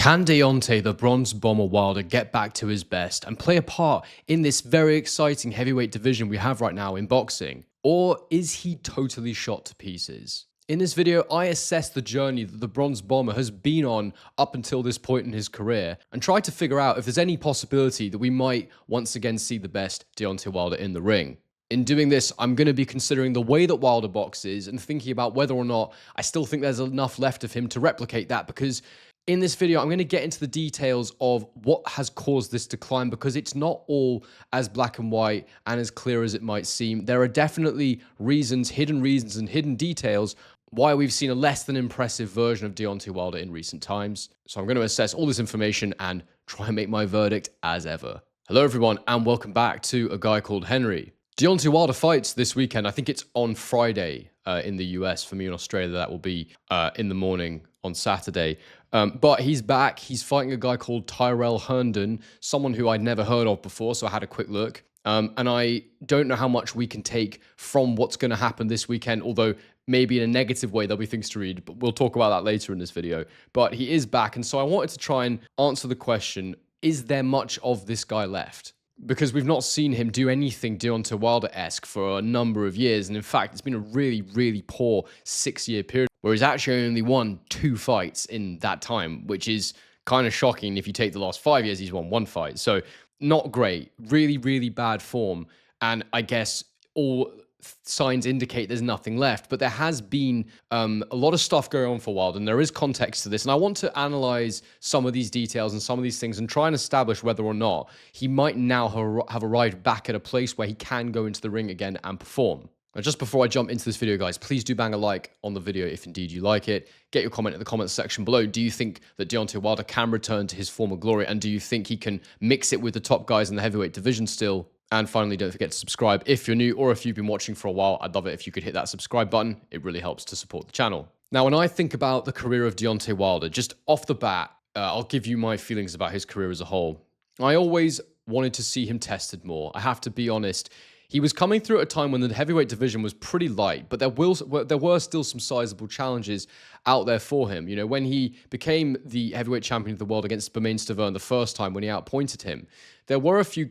Can Deontay, the bronze bomber Wilder, get back to his best and play a part in this very exciting heavyweight division we have right now in boxing? Or is he totally shot to pieces? In this video, I assess the journey that the bronze bomber has been on up until this point in his career and try to figure out if there's any possibility that we might once again see the best Deontay Wilder in the ring. In doing this, I'm going to be considering the way that Wilder boxes and thinking about whether or not I still think there's enough left of him to replicate that, because in this video, I'm going to get into the details of what has caused this decline, because it's not all as black and white and as clear as it might seem. There are definitely reasons and hidden details why we've seen a less than impressive version of Deontay Wilder in recent times. So I'm going to assess all this information and try and make my verdict as ever. Hello everyone, and welcome back to A Guy Called Henry. Deontay Wilder fights this weekend. I think it's on Friday in the US. For me in Australia, that will be in the morning on Saturday. But he's back. He's fighting a guy called Tyrrell Herndon, someone who I'd never heard of before, so I had a quick look. And I don't know how much we can take from what's going to happen this weekend, although maybe in a negative way there'll be things to read, but we'll talk about that later in this video. But he is back, and so I wanted to try and answer the question, is there much of this guy left? Because we've not seen him do anything Deontay Wilder-esque for a number of years. And in fact, it's been a really, really poor 6-year period where he's actually only won 2 fights in that time, which is kind of shocking. If you take the last 5 years, he's won 1 fight. So not great, really, really bad form. And I guess all signs indicate there's nothing left, but there has been a lot of stuff going on for Wilder, and there is context to this, and I want to analyze some of these details and some of these things and try and establish whether or not he might now have arrived back at a place where he can go into the ring again and perform. Now, just before I jump into this video, guys, please do bang a like on the video if indeed you like it. Get your comment in the comments section below. Do you think that Deontay Wilder can return to his former glory, and do you think he can mix it with the top guys in the heavyweight division still? And finally, don't forget to subscribe if you're new, or if you've been watching for a while. I'd love it if you could hit that subscribe button. It really helps to support the channel. Now, when I think about the career of Deontay Wilder, just off the bat, I'll give you my feelings about his career as a whole. I always wanted to see him tested more. I have to be honest. He was coming through at a time when the heavyweight division was pretty light, but there were still some sizable challenges out there for him. You know, when he became the heavyweight champion of the world against Stavern the first time, when he outpointed him, there were a few,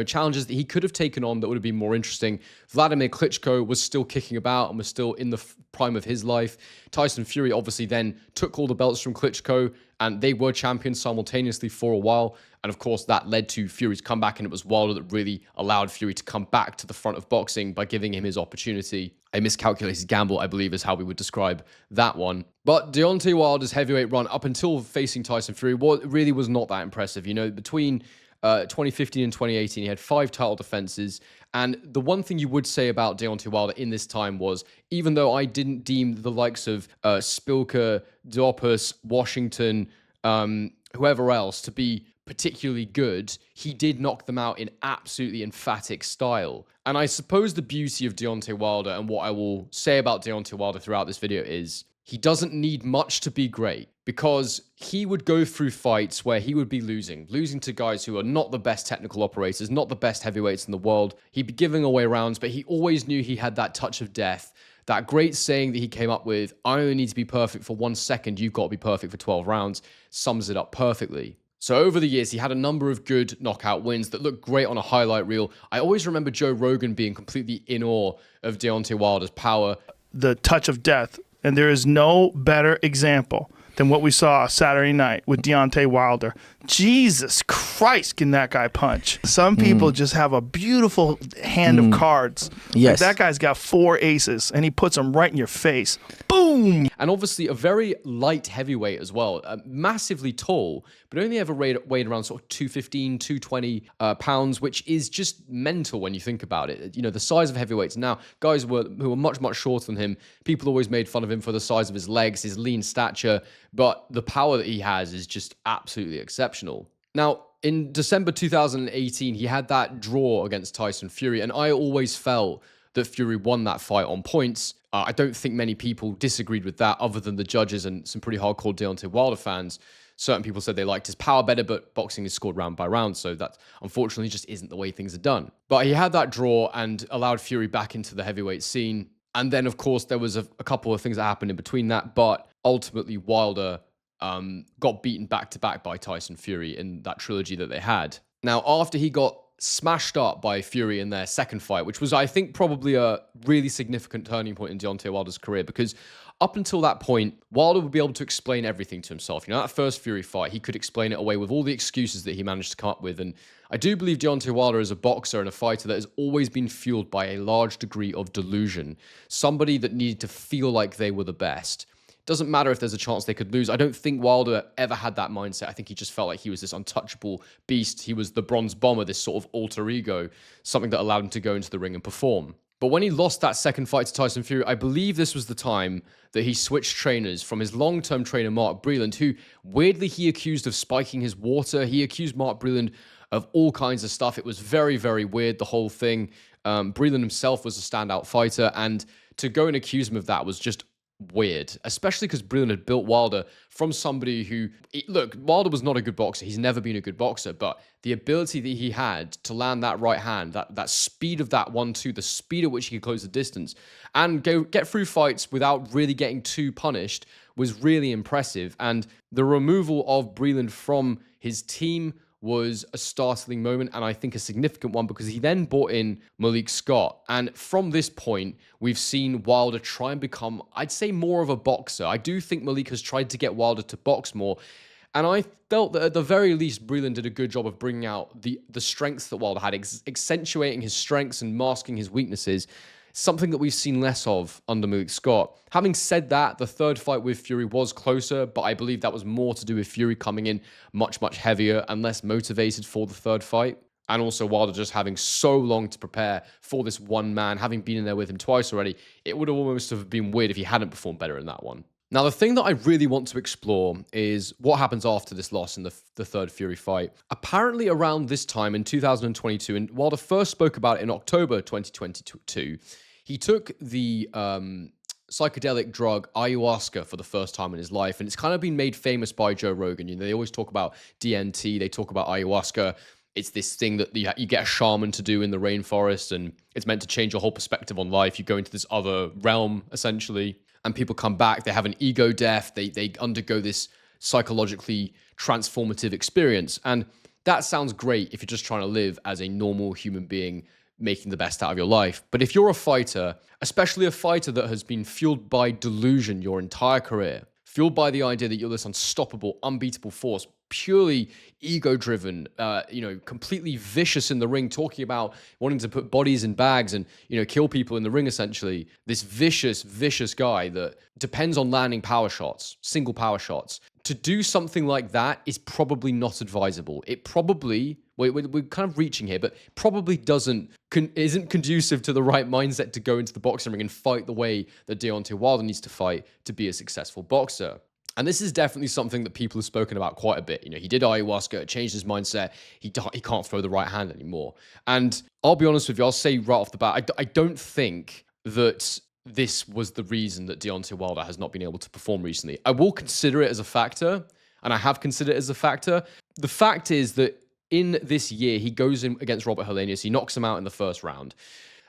challenges that he could have taken on that would have been more interesting. Vladimir Klitschko was still kicking about and was still in the prime of his life. Tyson Fury obviously then took all the belts from Klitschko, and they were champions simultaneously for a while. And of course, that led to Fury's comeback, and it was Wilder that really allowed Fury to come back to the front of boxing by giving him his opportunity. A miscalculated gamble, I believe, is how we would describe that one. But Deontay Wilder's heavyweight run up until facing Tyson Fury really was not that impressive. You know, between 2015 and 2018, he had 5 title defenses. And the one thing you would say about Deontay Wilder in this time was, even though I didn't deem the likes of Spilker, Duhaupas, Washington, whoever else to be particularly good, he did knock them out in absolutely emphatic style. And I suppose the beauty of Deontay Wilder, and what I will say about Deontay Wilder throughout this video, is he doesn't need much to be great, because he would go through fights where he would be losing to guys who are not the best technical operators, not the best heavyweights in the world. He'd be giving away rounds, but he always knew he had that touch of death. That great saying that he came up with, I only need to be perfect for 1 second, you've got to be perfect for 12 rounds, sums it up perfectly. So over the years, he had a number of good knockout wins that looked great on a highlight reel. I always remember Joe Rogan being completely in awe of Deontay Wilder's power. The touch of death, and there is no better example than what we saw Saturday night with Deontay Wilder. Jesus Christ, can that guy punch? Some people just have a beautiful hand of cards. Yes. Like, that guy's got 4 aces, and he puts them right in your face. Boom! And obviously a very light heavyweight as well. Massively tall, but only ever weighed around sort of 215, 220 pounds, which is just mental when you think about it. You know, the size of heavyweights. Now, guys who were much, much shorter than him, people always made fun of him for the size of his legs, his lean stature, but the power that he has is just absolutely exceptional. Now, in December 2018, he had that draw against Tyson Fury, and I always felt that Fury won that fight on points. I don't think many people disagreed with that, other than the judges and some pretty hardcore Deontay Wilder fans. Certain people said they liked his power better, but boxing is scored round by round, so that unfortunately just isn't the way things are done. But he had that draw and allowed Fury back into the heavyweight scene. And then, of course, there was a couple of things that happened in between that, but ultimately Wilder got beaten back-to-back by Tyson Fury in that trilogy that they had. Now, after he got smashed up by Fury in their second fight, which was, I think, probably a really significant turning point in Deontay Wilder's career, because up until that point, Wilder would be able to explain everything to himself. That first Fury fight, he could explain it away with all the excuses that he managed to come up with. And I do believe Deontay Wilder is a boxer and a fighter that has always been fueled by a large degree of delusion. Somebody that needed to feel like they were the best. Doesn't matter if there's a chance they could lose. I don't think Wilder ever had that mindset. I think he just felt like he was this untouchable beast. He was the bronze bomber, this sort of alter ego, something that allowed him to go into the ring and perform. But when he lost that second fight to Tyson Fury, I believe this was the time that he switched trainers from his long-term trainer, Mark Breland, who weirdly he accused of spiking his water. He accused Mark Breland of all kinds of stuff. It was very, very weird, the whole thing. Breland himself was a standout fighter, and to go and accuse him of that was just weird, especially because Breland had built Wilder from somebody who, look, Wilder was not a good boxer. He's never been a good boxer, but the ability that he had to land that right hand, that speed of that 1-2, the speed at which he could close the distance and get through fights without really getting too punished was really impressive. And the removal of Breland from his team was a startling moment, and I think a significant one, because he then brought in Malik Scott. And from this point, we've seen Wilder try and become, I'd say, more of a boxer. I do think Malik has tried to get Wilder to box more, and I felt that at the very least, Breland did a good job of bringing out the strengths that Wilder had, accentuating his strengths and masking his weaknesses, something that we've seen less of under Malik Scott. Having said that, the third fight with Fury was closer, but I believe that was more to do with Fury coming in much, much heavier and less motivated for the third fight. And also Wilder just having so long to prepare for this one man, having been in there with him twice already, it would have almost have been weird if he hadn't performed better in that one. Now, the thing that I really want to explore is what happens after this loss in the third Fury fight. Apparently around this time in 2022, and Wilder first spoke about it in October 2022, he took the psychedelic drug ayahuasca for the first time in his life, and it's kind of been made famous by Joe Rogan. They always talk about DMT, they talk about ayahuasca. It's this thing that you get a shaman to do in the rainforest, and it's meant to change your whole perspective on life. You go into this other realm, essentially, and people come back, they have an ego death, they undergo this psychologically transformative experience. And that sounds great if you're just trying to live as a normal human being, making the best out of your life. But if you're a fighter, especially a fighter that has been fueled by delusion your entire career, fueled by the idea that you're this unstoppable, unbeatable force, purely ego-driven, completely vicious in the ring, talking about wanting to put bodies in bags and, kill people in the ring, essentially. This vicious, vicious guy that depends on landing power shots, single power shots. To do something like that is probably not advisable. It probably, we're kind of reaching here, but probably isn't conducive to the right mindset to go into the boxing ring and fight the way that Deontay Wilder needs to fight to be a successful boxer. And this is definitely something that people have spoken about quite a bit. He did ayahuasca, it changed his mindset. He can't throw the right hand anymore. And I'll be honest with you, I'll say right off the bat, I don't think that this was the reason that Deontay Wilder has not been able to perform recently. I will consider it as a factor, and I have considered it as a factor. The fact is that in this year, he goes in against Robert Helenius. He knocks him out in the first round.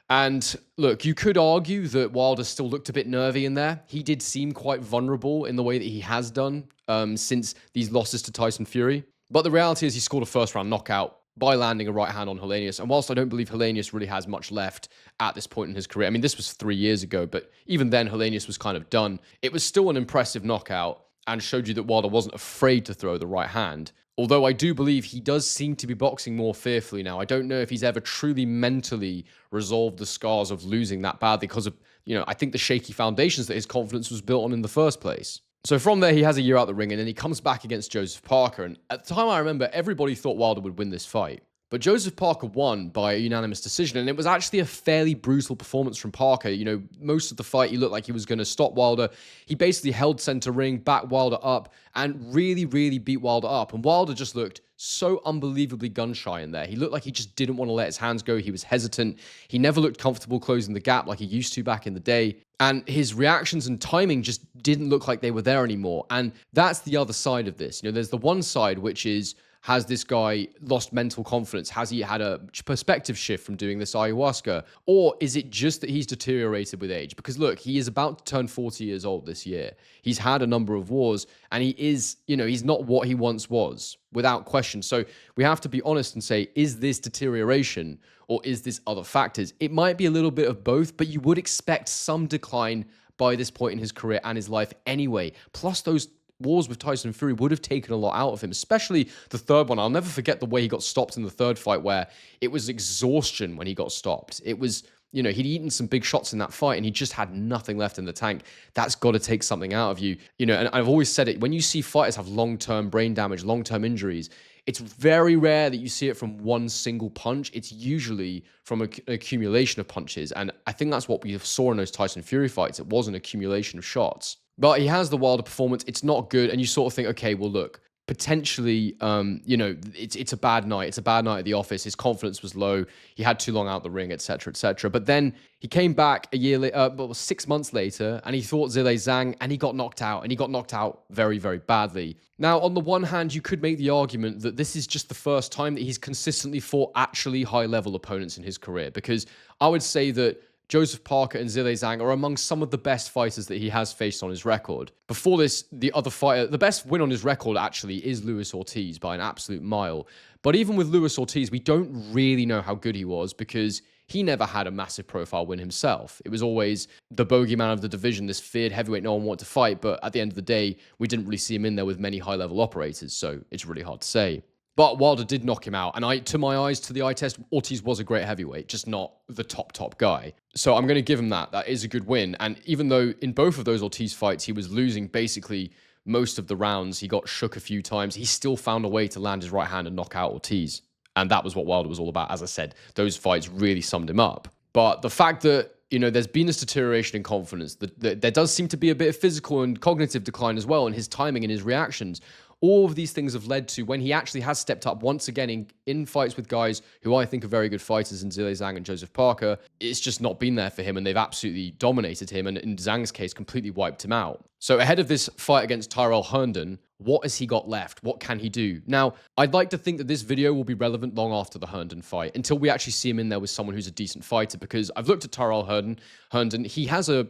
And look, you could argue that Wilder still looked a bit nervy in there. He did seem quite vulnerable in the way that he has done since these losses to Tyson Fury. But the reality is he scored a first-round knockout by landing a right hand on Helenius. And whilst I don't believe Helenius really has much left at this point in his career, I mean, this was 3 years ago, but even then Helenius was kind of done. It was still an impressive knockout and showed you that Wilder wasn't afraid to throw the right hand. Although I do believe he does seem to be boxing more fearfully now. I don't know if he's ever truly mentally resolved the scars of losing that badly because of, I think the shaky foundations that his confidence was built on in the first place. So from there, he has a year out the ring, and then he comes back against Joseph Parker. And at the time, I remember everybody thought Wilder would win this fight. But Joseph Parker won by a unanimous decision, and it was actually a fairly brutal performance from Parker. Most of the fight, he looked like he was going to stop Wilder. He basically held center ring, backed Wilder up, and really, really beat Wilder up. And Wilder just looked so unbelievably gun-shy in there. He looked like he just didn't want to let his hands go. He was hesitant. He never looked comfortable closing the gap like he used to back in the day. And his reactions and timing just didn't look like they were there anymore. And that's the other side of this. There's the one side, which is Has this guy lost mental confidence? Has he had a perspective shift from doing this ayahuasca? Or is it just that he's deteriorated with age? Because look, he is about to turn 40 years old this year. He's had a number of wars, and he is, he's not what he once was, without question. So we have to be honest and say, is this deterioration or is this other factors? It might be a little bit of both, but you would expect some decline by this point in his career and his life anyway. Plus those wars with Tyson Fury would have taken a lot out of him, especially the third one. I'll never forget the way he got stopped in the third fight, where it was exhaustion when he got stopped. It was, he'd eaten some big shots in that fight and he just had nothing left in the tank. That's got to take something out of you. And I've always said it, when you see fighters have long-term brain damage, long-term injuries, it's very rare that you see it from one single punch. It's usually from an accumulation of punches. And I think that's what we saw in those Tyson Fury fights. It was an accumulation of shots. But he has the Wilder performance. It's not good. And you sort of think, okay, well, look, potentially, it's a bad night. It's a bad night at the office. His confidence was low. He had too long out the ring, etc., etc. But then he came back a year later, 6 months later, and he fought Zhilei Zhang, and he got knocked out. And he got knocked out very, very badly. Now, on the one hand, you could make the argument that this is just the first time that he's consistently fought actually high-level opponents in his career, because I would say that Joseph Parker and Zhilei Zhang are among some of the best fighters that he has faced on his record. Before this, the other fighter, the best win on his record actually is Luis Ortiz by an absolute mile. But even with Luis Ortiz, we don't really know how good he was because he never had a massive profile win himself. It was always the bogeyman of the division, this feared heavyweight no one wanted to fight. But at the end of the day, we didn't really see him in there with many high-level operators. So it's really hard to say. But Wilder did knock him out. And to my eyes, to the eye test, Ortiz was a great heavyweight, just not the top guy. So I'm going to give him that. That is a good win. And even though in both of those Ortiz fights, he was losing basically most of the rounds, he got shook a few times, he still found a way to land his right hand and knock out Ortiz. And that was what Wilder was all about. As I said, those fights really summed him up. But the fact that, there's been this deterioration in confidence, there does seem to be a bit of physical and cognitive decline as well in his timing and his reactions. All of these things have led to when he actually has stepped up once again in fights with guys who I think are very good fighters in Zhilei Zhang and Joseph Parker. It's just not been there for him, and they've absolutely dominated him, and in Zhang's case, completely wiped him out. So ahead of this fight against Tyrrell Herndon, what has he got left? What can he do? Now, I'd like to think that this video will be relevant long after the Herndon fight, until we actually see him in there with someone who's a decent fighter, because I've looked at Tyrrell Herndon. He has a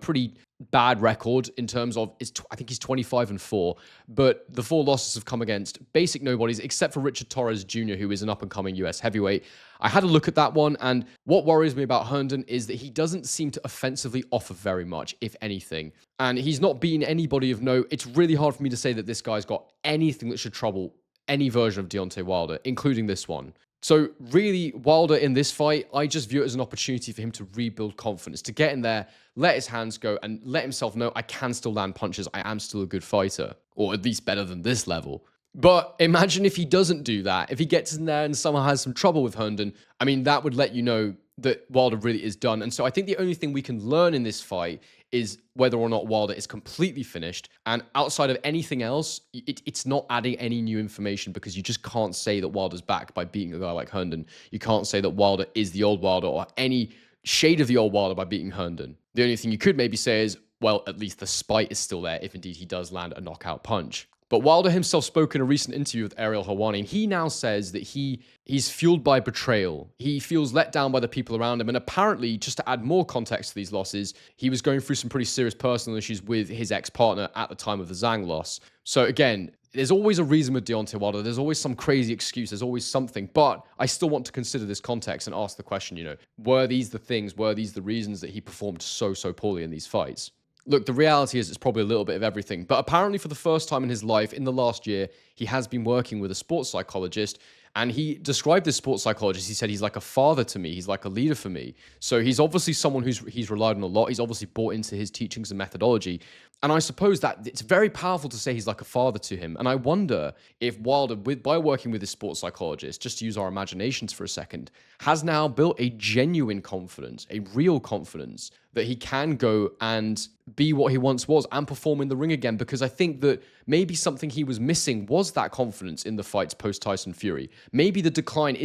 pretty bad record in terms of, I think he's 25-4, but the 4 losses have come against basic nobodies, except for Richard Torres Jr., who is an up-and-coming US heavyweight. I had a look at that one, and what worries me about Herndon is that he doesn't seem to offensively offer very much, if anything. And he's not beaten anybody of note. It's really hard for me to say that this guy's got anything that should trouble any version of Deontay Wilder, including this one. So really, Wilder in this fight, I just view it as an opportunity for him to rebuild confidence, to get in there, let his hands go, and let himself know, I can still land punches, I am still a good fighter, or at least better than this level. But imagine if he doesn't do that, if he gets in there and somehow has some trouble with Herndon, I mean, that would let you know that Wilder really is done. And so I think the only thing we can learn in this fight is whether or not Wilder is completely finished. And outside of anything else, it's not adding any new information, because you just can't say that Wilder's back by beating a guy like Herndon. You can't say that Wilder is the old Wilder or any shade of the old Wilder by beating Herndon. The only thing you could maybe say is, well, at least the spite is still there if indeed he does land a knockout punch. But Wilder himself spoke in a recent interview with Ariel Helwani, and he now says that he's fueled by betrayal. He feels let down by the people around him. And apparently, just to add more context to these losses, he was going through some pretty serious personal issues with his ex-partner at the time of the Zhang loss. So again, there's always a reason with Deontay Wilder. There's always some crazy excuse. There's always something. But I still want to consider this context and ask the question, were these the things, were these the reasons that he performed so poorly in these fights? Look, the reality is it's probably a little bit of everything, but apparently for the first time in his life, in the last year, he has been working with a sports psychologist, and he described this sports psychologist, he said, he's like a father to me, he's like a leader for me. So he's obviously someone he's relied on a lot, he's obviously bought into his teachings and methodology, and I suppose that it's very powerful to say he's like a father to him, and I wonder if Wilder, by working with this sports psychologist, just to use our imaginations for a second, has now built a genuine confidence, a real confidence, that he can go and be what he once was and perform in the ring again, because I think that maybe something he was missing was was that confidence in the fights post Tyson Fury. Maybe the decline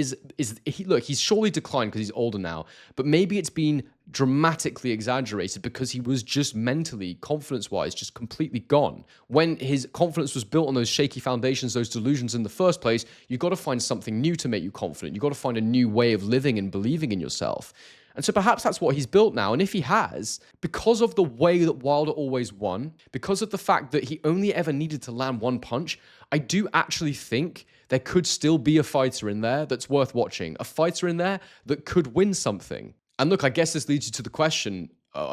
look, he's surely declined because he's older now, but maybe it's been dramatically exaggerated because he was just mentally, confidence-wise, just completely gone. When his confidence was built on those shaky foundations, those delusions in the first place, you've got to find something new to make you confident. You've got to find a new way of living and believing in yourself. And so perhaps that's what he's built now. And if he has, because of the way that Wilder always won, because of the fact that he only ever needed to land one punch, I do actually think there could still be a fighter in there that's worth watching. A fighter in there that could win something. And look, I guess this leads you to the question,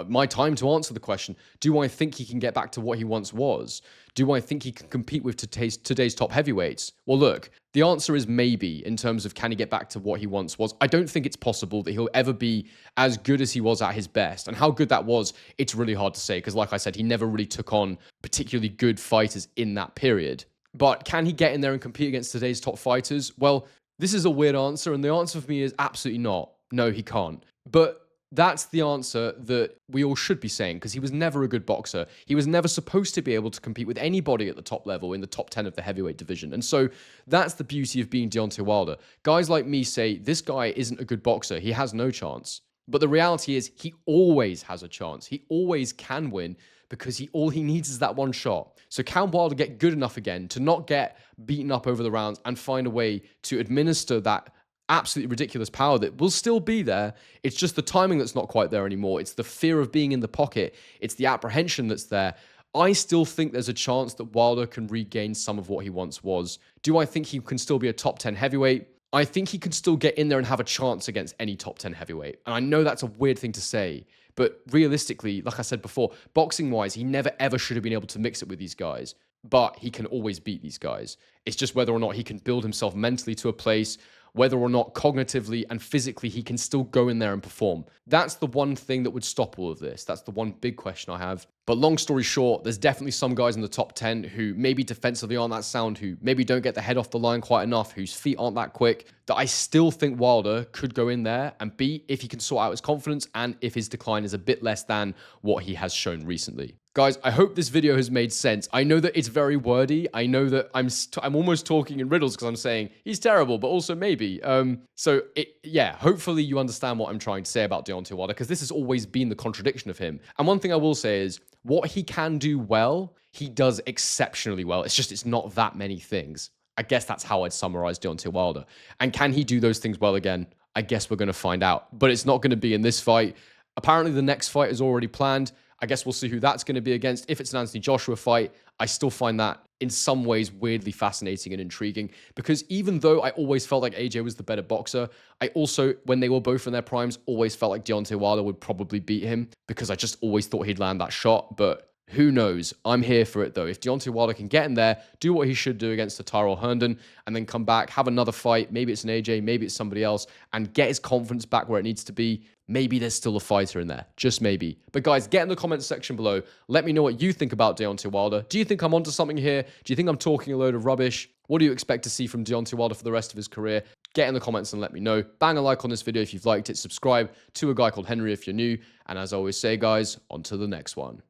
my time to answer the question, do I think he can get back to what he once was? Do I think he can compete with today's top heavyweights? Well, look, the answer is maybe in terms of can he get back to what he once was. I don't think it's possible that he'll ever be as good as he was at his best. And how good that was, it's really hard to say because like I said, he never really took on particularly good fighters in that period. But can he get in there and compete against today's top fighters? Well, this is a weird answer, and the answer for me is absolutely not. No, he can't. But that's the answer that we all should be saying because he was never a good boxer. He was never supposed to be able to compete with anybody at the top level in the top 10 of the heavyweight division. And so that's the beauty of being Deontay Wilder. Guys like me say, this guy isn't a good boxer. He has no chance. But the reality is he always has a chance. He always can win because all he needs is that one shot. So can Wilder get good enough again to not get beaten up over the rounds and find a way to administer that absolutely ridiculous power that will still be there? It's just the timing that's not quite there anymore. It's the fear of being in the pocket. It's the apprehension that's there. I still think there's a chance that Wilder can regain some of what he once was. Do I think he can still be a top 10 heavyweight? I think he can still get in there and have a chance against any top 10 heavyweight. And I know that's a weird thing to say, but realistically, like I said before, boxing-wise, he never ever should have been able to mix it with these guys. But he can always beat these guys. It's just whether or not he can build himself mentally to a place, whether or not cognitively and physically he can still go in there and perform. That's the one thing that would stop all of this. That's the one big question I have. But long story short, there's definitely some guys in the top 10 who maybe defensively aren't that sound, who maybe don't get the head off the line quite enough, whose feet aren't that quick, that I still think Wilder could go in there and beat if he can sort out his confidence and if his decline is a bit less than what he has shown recently. Guys, I hope this video has made sense. I know that it's very wordy. I know that I'm almost talking in riddles because I'm saying he's terrible, but also maybe. Hopefully you understand what I'm trying to say about Deontay Wilder because this has always been the contradiction of him. And one thing I will say is what he can do well, he does exceptionally well. It's not that many things. I guess that's how I'd summarize Deontay Wilder. And can he do those things well again? I guess we're going to find out. But it's not going to be in this fight. Apparently the next fight is already planned. I guess we'll see who that's going to be against. If it's an Anthony Joshua fight, I still find that in some ways weirdly fascinating and intriguing because even though I always felt like AJ was the better boxer, I also, when they were both in their primes, always felt like Deontay Wilder would probably beat him because I just always thought he'd land that shot. But who knows? I'm here for it though. If Deontay Wilder can get in there, do what he should do against the Tyrrell Herndon, and then come back, have another fight, maybe it's an AJ, maybe it's somebody else, and get his confidence back where it needs to be, maybe there's still a fighter in there. Just maybe. But guys, get in the comments section below. Let me know what you think about Deontay Wilder. Do you think I'm onto something here? Do you think I'm talking a load of rubbish? What do you expect to see from Deontay Wilder for the rest of his career? Get in the comments and let me know. Bang a like on this video if you've liked it. Subscribe to A Guy Called Henry if you're new. And as I always say, guys, on to the next one.